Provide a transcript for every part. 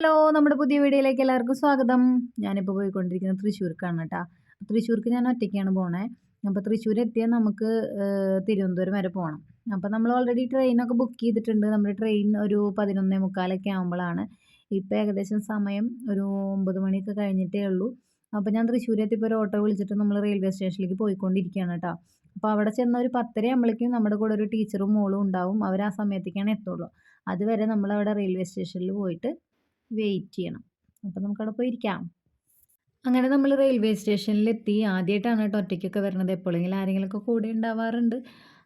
Hello, നമ്മുടെ പുതിയ വീഡിയോയിലേക്ക് എല്ലാവർക്കും സ്വാഗതം. ഞാനിപ്പോൾ പോയിക്കൊണ്ടിരിക്കുന്നത് തൃശ്ശൂർക്കാണ് കേട്ടോ. തൃശ്ശൂർക്ക് ഞാൻ ഒറ്റയ്ക്കാണ് പോണേ. അപ്പോൾ തൃശ്ശൂർ എത്തിയാൽ നമുക്ക് തിരുവനന്തപുരം വരെ പോകണം. അപ്പോൾ നമ്മൾ ഓൾറെഡി ട്രെയിനൊക്കെ ബുക്ക് ചെയ്തിട്ടുണ്ട്. നമ്മുടെ ട്രെയിൻ ഒരു 11:45 ആകുമ്പോഴാണ്. ഇപ്പോൾ ഏകദേശം സമയം ഒരു 9 മണിയൊക്കെ കഴിഞ്ഞിട്ടേ ഉള്ളൂ. അപ്പോൾ ഞാൻ തൃശ്ശൂർ എത്തിയപ്പോൾ ഒരു ഓട്ടോ വിളിച്ചിട്ട് നമ്മൾ റെയിൽവേ സ്റ്റേഷനിലേക്ക് പോയിക്കൊണ്ടിരിക്കുകയാണ് കേട്ടോ. അപ്പോൾ അവിടെ ചെന്ന ഒരു 10:30 ആകുമ്പോഴേക്കും നമ്മുടെ കൂടെ ഒരു ടീച്ചറും മോളും ഉണ്ടാവും. അവർ ആ സമയത്തേക്കാണ് എത്തുള്ളൂ. അതുവരെ നമ്മളവിടെ റെയിൽവേ സ്റ്റേഷനിൽ പോയിട്ട് വെയിറ്റ് ചെയ്യണം. അപ്പോൾ നമുക്കവിടെ പോയിരിക്കാം. അങ്ങനെ നമ്മൾ റെയിൽവേ സ്റ്റേഷനിലെത്തി. ആദ്യമായിട്ടാണ് കേട്ടോ ഒറ്റയ്ക്കൊക്കെ വരണത്. എപ്പോഴെങ്കിലും ആരെങ്കിലുമൊക്കെ കൂടെ ഉണ്ടാവാറുണ്ട്.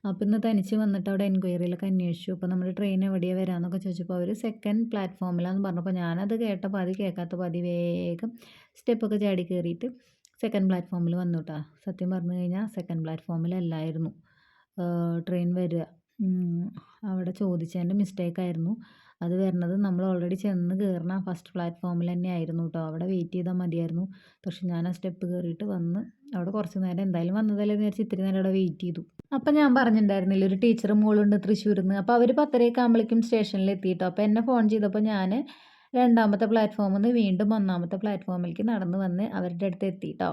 അപ്പോൾ ഇന്ന് തനിച്ച് വന്നിട്ട് അവിടെ എൻക്വയറിയിലൊക്കെ അന്വേഷിച്ചു. അപ്പോൾ നമ്മുടെ ട്രെയിൻ എവിടെയാണ് വരാമെന്നൊക്കെ ചോദിച്ചപ്പോൾ അവർ സെക്കൻഡ് പ്ലാറ്റ്ഫോമിലാണെന്ന് പറഞ്ഞപ്പോൾ ഞാനത് കേട്ട പാതി കേൾക്കാത്ത പാതി വേഗം സ്റ്റെപ്പൊക്കെ ചാടി കയറിയിട്ട് സെക്കൻഡ് പ്ലാറ്റ്ഫോമിൽ വന്നു കേട്ടോ. സത്യം പറഞ്ഞു കഴിഞ്ഞാൽ സെക്കൻഡ് പ്ലാറ്റ്ഫോമിലല്ലായിരുന്നു ട്രെയിൻ വരിക. അവിടെ ചോദിച്ചതിൻ്റെ മിസ്റ്റേക്കായിരുന്നു. അത് വരുന്നത് നമ്മൾ ഓൾറെഡി ചെന്ന് കയറുന്ന ഫസ്റ്റ് പ്ലാറ്റ്ഫോമിൽ തന്നെ ആയിരുന്നു കേട്ടോ. അവിടെ വെയിറ്റ് ചെയ്താൽ മതിയായിരുന്നു. പക്ഷെ ഞാൻ ആ സ്റ്റെപ്പ് കയറിയിട്ട് വന്ന് അവിടെ കുറച്ച് നേരം എന്തായാലും വന്നതല്ലേ എന്ന് വിചാരിച്ച് ഇത്തിരി നേരം അവിടെ വെയിറ്റ് ചെയ്തു. അപ്പം ഞാൻ പറഞ്ഞിട്ടുണ്ടായിരുന്നില്ല ഒരു ടീച്ചറും മോളുണ്ട് തൃശ്ശൂരിൽ നിന്ന്. അപ്പോൾ അവർ 10:30 ആകുമ്പോഴേക്കും സ്റ്റേഷനിൽ എത്തിയിട്ടോ. അപ്പോൾ എന്നെ ഫോൺ ചെയ്തപ്പോൾ ഞാൻ രണ്ടാമത്തെ പ്ലാറ്റ്ഫോമിൽ നിന്ന് വീണ്ടും ഒന്നാമത്തെ പ്ലാറ്റ്ഫോമിലേക്ക് നടന്ന് വന്ന് അവരുടെ അടുത്ത് എത്തിയിട്ടോ.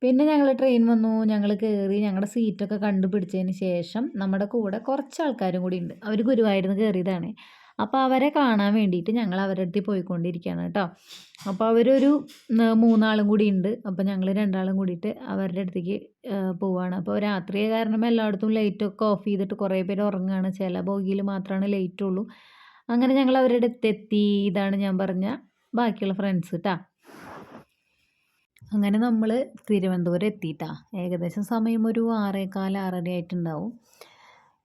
പിന്നെ ഞങ്ങൾ ട്രെയിൻ വന്നു. ഞങ്ങൾ കയറി. ഞങ്ങളുടെ സീറ്റൊക്കെ കണ്ടുപിടിച്ചതിന് ശേഷം നമ്മുടെ കൂടെ കുറച്ച് ആൾക്കാരും കൂടി ഉണ്ട്. അവർ ഗുരുവായൂരിൽ നിന്ന് കയറിയതാണ്. അപ്പോൾ അവരെ കാണാൻ വേണ്ടിയിട്ട് ഞങ്ങൾ അവരുടെ അടുത്ത് പോയിക്കൊണ്ടിരിക്കുകയാണ് കേട്ടോ. അപ്പോൾ അവരൊരു 3 ആളും കൂടി ഉണ്ട്. അപ്പോൾ ഞങ്ങൾ 2 ആളും കൂടിയിട്ട് അവരുടെ അടുത്തേക്ക് പോവുകയാണ്. അപ്പോൾ രാത്രി കാരണം എല്ലായിടത്തും ലൈറ്റൊക്കെ ഓഫ് ചെയ്തിട്ട് കുറേ പേര് ഉറങ്ങുകയാണ്. ചില ബോഗിയിൽ മാത്രമാണ് ലൈറ്റ് ഉള്ളൂ. അങ്ങനെ ഞങ്ങൾ അവരുടെ അടുത്തെത്തി. ഇതാണ് ഞാൻ പറഞ്ഞ ബാക്കിയുള്ള ഫ്രണ്ട്സ് കേട്ടോ. അങ്ങനെ നമ്മൾ തിരുവനന്തപുരം എത്തിയിട്ടാ. ഏകദേശം സമയം ഒരു 6:15 6:30 ആയിട്ടുണ്ടാവും.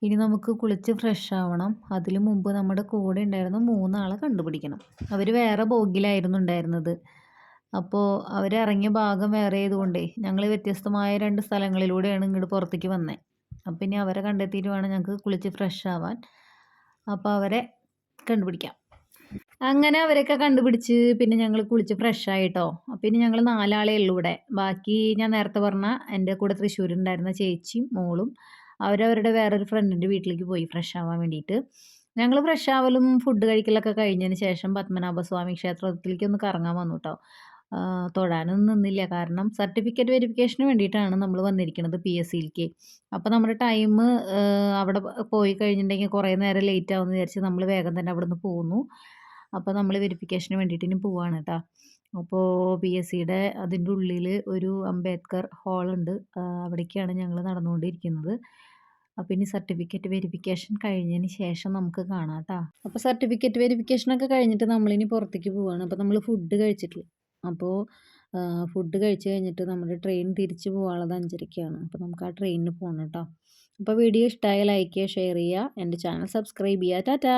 ഇനി നമുക്ക് കുളിച്ച് ഫ്രഷ് ആവണം. അതിന് മുമ്പ് നമ്മുടെ കൂടെ ഉണ്ടായിരുന്ന 3 ആളെ കണ്ടുപിടിക്കണം. അവർ വേറെ ബോഗിയിലായിരുന്നു ഉണ്ടായിരുന്നത്. അപ്പോൾ അവരിറങ്ങിയ ഭാഗം വേറെ ആയതുകൊണ്ടേ ഞങ്ങൾ വ്യത്യസ്തമായ 2 സ്ഥലങ്ങളിലൂടെയാണ് ഇങ്ങോട്ട് പുറത്തേക്ക് വന്നത്. അപ്പം ഇനി അവരെ കണ്ടെത്തിയിട്ട് വേണം ഞങ്ങൾക്ക് കുളിച്ച് ഫ്രഷ് ആവാൻ. അപ്പോൾ അവരെ കണ്ടുപിടിക്കാം. അങ്ങനെ അവരൊക്കെ കണ്ടുപിടിച്ച് പിന്നെ ഞങ്ങൾ കുളിച്ച് ഫ്രഷ് ആയിട്ടോ. പിന്നെ ഞങ്ങൾ 4 ആളേ ഉള്ളൂ ഇവിടെ. ബാക്കി ഞാൻ നേരത്തെ പറഞ്ഞ എൻ്റെ കൂടെ തൃശ്ശൂരുണ്ടായിരുന്ന ചേച്ചിയും മോളും അവരവരുടെ വേറൊരു ഫ്രണ്ടിൻ്റെ വീട്ടിലേക്ക് പോയി ഫ്രഷ് ആവാൻ വേണ്ടിയിട്ട്. ഞങ്ങൾ ഫ്രഷ് ആവലും ഫുഡ് കഴിക്കലൊക്കെ കഴിഞ്ഞതിന് ശേഷം പത്മനാഭസ്വാമി ക്ഷേത്രത്തിലേക്ക് ഒന്ന് കറങ്ങാൻ വന്നു കേട്ടോ. തൊഴാനൊന്നും നിന്നില്ല. കാരണം സർട്ടിഫിക്കറ്റ് വെരിഫിക്കേഷന് വേണ്ടിയിട്ടാണ് നമ്മൾ വന്നിരിക്കുന്നത് PSCയിലേക്ക്. അപ്പോൾ നമ്മുടെ ടൈം അവിടെ പോയി കഴിഞ്ഞിട്ടുണ്ടെങ്കിൽ കുറേ നേരം ലേറ്റ് ആവുമെന്ന് വിചാരിച്ച് നമ്മൾ വേഗം തന്നെ അവിടെ നിന്ന് പോന്നു. അപ്പോൾ നമ്മൾ വെരിഫിക്കേഷന് വേണ്ടിയിട്ട് ഇനി പോവാണ് കേട്ടോ. അപ്പോൾ PSCയുടെ അതിൻ്റെ ഉള്ളിൽ ഒരു അംബേദ്കർ ഹാളുണ്ട്. അവിടേക്കാണ് ഞങ്ങൾ നടന്നുകൊണ്ടിരിക്കുന്നത്. അപ്പോൾ ഇനി സർട്ടിഫിക്കറ്റ് വെരിഫിക്കേഷൻ കഴിഞ്ഞതിന് ശേഷം നമുക്ക് കാണാം കേട്ടോ. അപ്പോൾ സർട്ടിഫിക്കറ്റ് വെരിഫിക്കേഷനൊക്കെ കഴിഞ്ഞിട്ട് നമ്മളിനി പുറത്തേക്ക് പോവുകയാണ്. അപ്പോൾ നമ്മൾ ഫുഡ് കഴിച്ചിട്ടില്ല. അപ്പോൾ ഫുഡ് കഴിച്ച് കഴിഞ്ഞിട്ട് നമ്മുടെ ട്രെയിൻ തിരിച്ച് പോകാനുള്ളത് 5:30ക്കാണ്. അപ്പോൾ നമുക്ക് ആ ട്രെയിനിന് പോകണം കേട്ടോ. അപ്പോൾ വീഡിയോ ഇഷ്ടമായ ലൈക്ക് ചെയ്യുക, ഷെയർ ചെയ്യുക, എൻ്റെ ചാനൽ സബ്സ്ക്രൈബ് ചെയ്യുക. ടാറ്റാ.